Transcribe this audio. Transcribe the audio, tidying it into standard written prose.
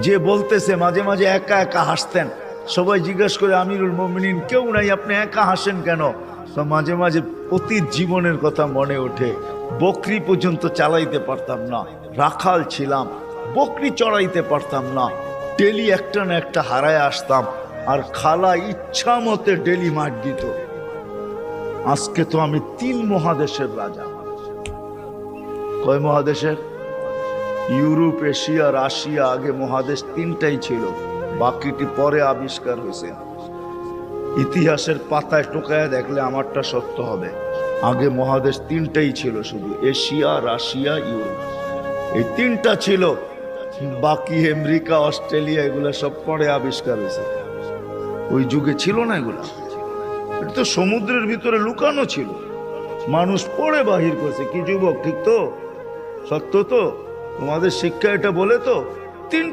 যে বলতেছে মাঝে মাঝে একা একা হাসতেন, সবাই জিজ্ঞেস করে আমিরুল মোমিনিন কেউ নাই, আপনি একা হাসেন কেন? তো মাঝে মাঝে অতীত জীবনের কথা মনে ওঠে। বকরি পর্যন্ত চালাইতে পারতাম না, রাখাল ছিলাম, বকরি চড়াইতে পারতাম না, ডেলি একটা না একটা হারায় আসতাম, আর খালা ইচ্ছা মতে ডেলি মার দিত। আজকে তো আমি 3 মহাদেশের রাজা। কয় মহাদেশের? Europe, Asia, Russia. আগে মহাদেশ 3টাই ছিল, বাকিটি পরে আবিষ্কার হয়েছে। ইতিহাসের পাতায় টোকায় দেখলে আমারটা সত্য হবে। আগে মহাদেশ 3টাই ছিল, শুধু এশিয়া, রাশিয়া, ইউরোপ, এই 3টা ছিল। বাকি আমেরিকা, অস্ট্রেলিয়া এগুলা সব পরে আবিষ্কার হয়েছে। ওই যুগে ছিল না এগুলা। এটা তো সমুদ্রের ভিতরে লুকানো ছিল, মানুষ পড়ে বাহির করছে। কি যুবক, ঠিক তো? সত্য তো? তোমাদের শিক্ষা এটা বলে তো 3